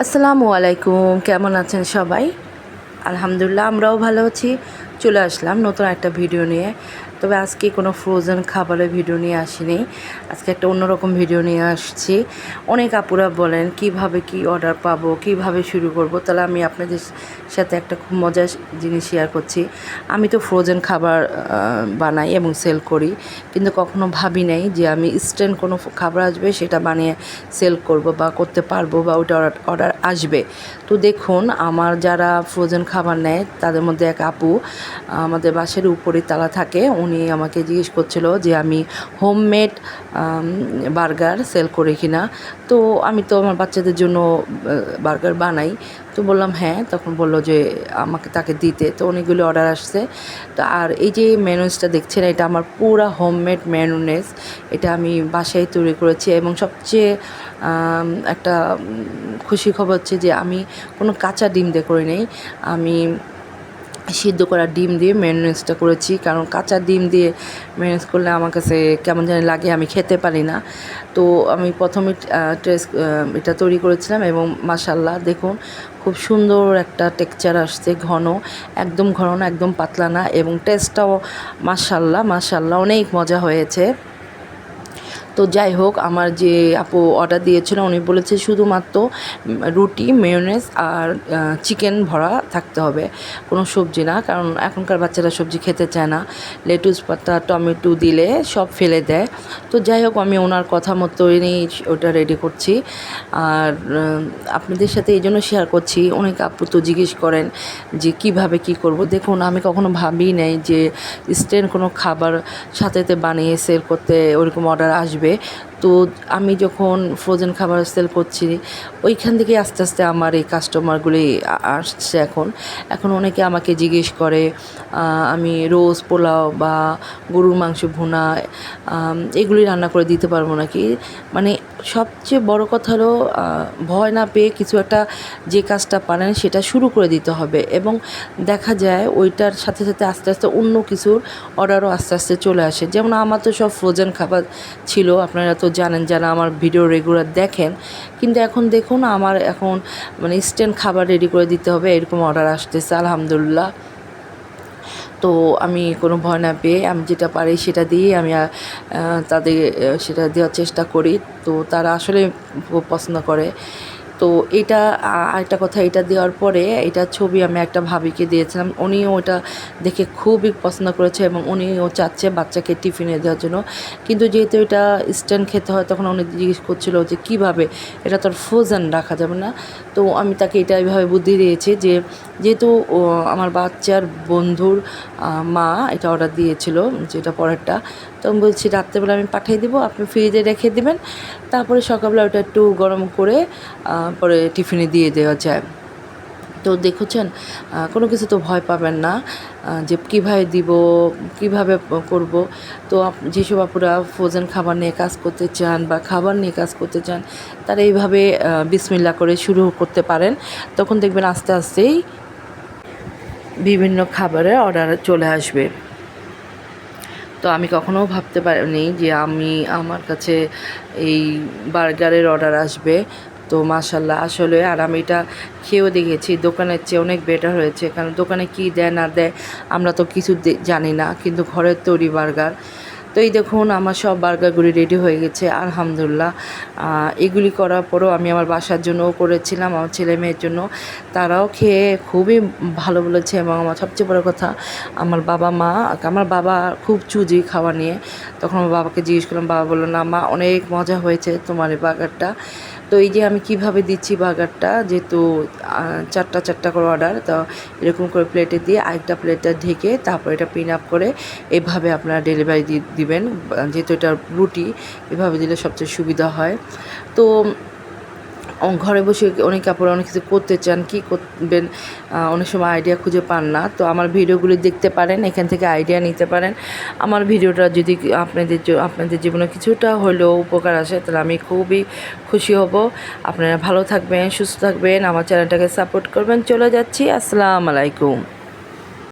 আসসালামু আলাইকুম, কেমন আছেন সবাই? আলহামদুলিল্লাহ আমরাও ভালো আছি। চলে আসলাম নতুন একটা ভিডিও নিয়ে। তবে আজকে কোনো ফ্রোজেন খাবারের ভিডিও নিয়ে আসিনি। আজকে একটা অন্যরকম ভিডিও নিয়ে আসছি। অনেক আপুরা বলেন কিভাবে কি অর্ডার পাবো, কিভাবে শুরু করব। তাহলে আমি আপনাদের সাথে একটা খুব মজার জিনিস শেয়ার করছি। আমি তো ফ্রোজেন খাবার বানাই এবং সেল করি, কিন্তু কখনো ভাবি নাই যে আমি ইনস্ট্যান্ট কোনো খাবার আসবে সেটা বানিয়ে সেল করব বা করতে পারবো বা ওটা অর্ডার আসবে। তো দেখুন, আমার যারা ফ্রোজেন খাবার নেয় তাদের মধ্যে এক আপু আমাদের বাসার উপরে তালা থাকে, উনি আমাকে জিজ্ঞেস করছিল যে আমি হোমমেড বার্গার সেল করি কিনা। তো আমি তো আমার বাচ্চাদের জন্য বার্গার বানাই, তো বললাম হ্যাঁ। তখন বলল যে আমাকে তাকে দিতে, তো অনেকগুলো অর্ডার আসছে। তো আর এই যে ম্যানুজটা দেখছেন, এটা আমার পুরা হোমমেড ম্যানুনেজ। এটা আমি বাসায় তৈরি করেছি এবং সবচেয়ে একটা খুশি খবর হচ্ছে যে আমি কোনো কাঁচা ডিম দিয়ে করি নাই। আমি সিদ্ধ করা ডিম দিয়ে মেয়োনেজটা করেছি, কারণ কাঁচা ডিম দিয়ে মেয়োনেজ করলে আমার কাছে কেমন জানি লাগে, আমি খেতে পারি না। তো আমি প্রথমে এটা তৈরি করেছিলাম এবং মাশাআল্লাহ দেখুন খুব সুন্দর একটা টেক্সচার আসছে, ঘন, একদম ঘন না, একদম পাতলা না, এবং টেস্টটাও মাশাআল্লাহ অনেক মজা হয়েছে। তো যাই হোক, আমার যে আপু অর্ডার দিয়েছিল উনি বলেছে শুধুমাত্র রুটি, মেয়োনেজ আর চিকেন ভরা থাকতে হবে, কোনো সবজি না, কারণ এখনকার বাচ্চারা সবজি খেতে চায় না। লেটুস পাতা, টমেটো দিলে সব ফেলে দেয়। তো যাই হোক, আমি ওনার কথা মতোই ওটা রেডি করছি। আর আপনাদের সাথে এই জন্য শেয়ার করছি, অনেক আপু তো জিজ্ঞেস করেন যে কিভাবে কি করব। দেখুন, আমি কখনো ভাবি নাই যে ইনস্ট্যান্ট কোনো খাবার সাথে বানিয়ে সেল করতে ওরকম অর্ডার আসবে। তো আমি যখন ফ্রোজেন খাবার সেল করছি, ওইখান থেকে আস্তে আস্তে আমার এই কাস্টমারগুলি আসছে। এখন অনেকে আমাকে জিজ্ঞেস করে আমি রোজ পোলাও বা গরুর মাংস ভুনা এগুলি রান্না করে দিতে পারবো নাকি। মানে সবচেয়ে বড় কথা হলো ভয় না পেয়ে কিছু একটা, যে কাজটা পারেন সেটা শুরু করে দিতে হবে, এবং দেখা যায় ওইটার সাথে সাথে আস্তে আস্তে অন্য কিছুর অর্ডারও আস্তে আস্তে চলে আসে। যেমন আমার তো সব ফ্রোজেন খাবার ছিল, আপনারা তো জানেন যারা আমার ভিডিও রেগুলার দেখেন। কিন্তু এখন দেখুন, আমার এখন মানে ইনস্ট্যান্ট খাবার রেডি করে দিতে হবে, এরকম অর্ডার আসতেছে আলহামদুলিল্লাহ। তো আমি কোনো ভয় না পেয়ে আমি যেটা পারি সেটা দিয়েই আমি তাদের সেটা দেওয়ার চেষ্টা করি। তো তারা আসলে খুব পছন্দ করে। তো এটা আরেকটা কথা, এটা দেওয়ার পরে এটার ছবি আমি একটা ভাবিকে দিয়েছিলাম, উনিও ওটা দেখে খুবই পছন্দ করেছে এবং উনিও চাচ্ছে বাচ্চাকে টিফিনে দেওয়ার জন্য। কিন্তু যেহেতু এটা ইনস্ট্যান্ট খেতে হয়, তখন উনি জিজ্ঞেস করছিল যে কিভাবে, এটা তো আর ফ্রোজেন রাখা যাবে না। তো আমি তাকে এটা এইভাবে বুদ্ধি দিয়েছি যে যেহেতু আমার বাচ্চার বন্ধুর মা এটা অর্ডার দিয়েছিল, যেটা পরেরটা, তো আমি বলছি রাত্রেবেলা আমি পাঠিয়ে দেবো, আপনি ফ্রিজে রেখে দেবেন, তারপরে সকালবেলা ওটা একটু গরম করে পরে টিফিনে দিয়ে দেওয়া যায়। তো দেখছেন, কোনো কিছু তো ভয় পাবেন না যে কীভাবে দিব, কীভাবে করব। তো যেসব আপুরা ফ্রোজেন খাবার নিয়ে কাজ করতে চান বা খাবার নিয়ে কাজ করতে চান, তারা এইভাবে বিসমিল্লাহ করে শুরু করতে পারেন। তখন দেখবেন আস্তে আস্তেই বিভিন্ন খাবারের অর্ডার চলে আসবে। তো আমি কখনোও ভাবতে পারিনি যে আমার কাছে এই বার্গারের অর্ডার আসবে। তো মাশাল্লাহ আসলে, আর আমি এটা খেয়েও দেখেছি, দোকানের চেয়ে অনেক বেটার হয়েছে, কারণ দোকানে কী দেয় না দেয় আমরা তো কিছু জানি না, কিন্তু ঘরের তৈরি বার্গার। তো এই দেখুন, আমার সব বার্গারগুলি রেডি হয়ে গেছে আলহামদুলিল্লাহ। এগুলি করার পরেও আমি আমার বাসার জন্যও করেছিলাম, আমার ছেলে মেয়ের জন্য, তারাও খেয়ে খুবই ভালো বলেছে। এবং আমার সবচেয়ে বড় কথা, আমার বাবা খুব চুজি খাওয়া নিয়ে। তখন আমার বাবাকে জিজ্ঞেস করলাম, বাবা বললো না মা, অনেক মজা হয়েছে তোমার এই বার্গারটা। তো এই যে আমি কিভাবে দিচ্ছি বার্গারটা, যেহেতু চারটা করে অর্ডার, তো এরকম করে প্লেটে দিয়ে আরেকটা প্লেটটা ঢেকে তারপর এটা পিন আপ করে এভাবে আপনারা ডেলিভারি দিবেন। যেহেতু এটা রুটি, এভাবে দিলে সবচেয়ে সুবিধা হয়। তো ঘরে বসে অনেক আপুরা অনেক কিছু করতে চান, কী করবেন অনেক সময় আইডিয়া খুঁজে পান না। তো আমার ভিডিওগুলি দেখতে পারেন, এখান থেকে আইডিয়া নিতে পারেন। আমার ভিডিওটা যদি আপনাদের জীবনে কিছুটা হলেও উপকার আসে, তাহলে আমি খুবই খুশি হব। আপনারা ভালো থাকবেন, সুস্থ থাকবেন, আমার চ্যানেলটাকে সাপোর্ট করবেন। চলে যাচ্ছি, আসসালামু আলাইকুম।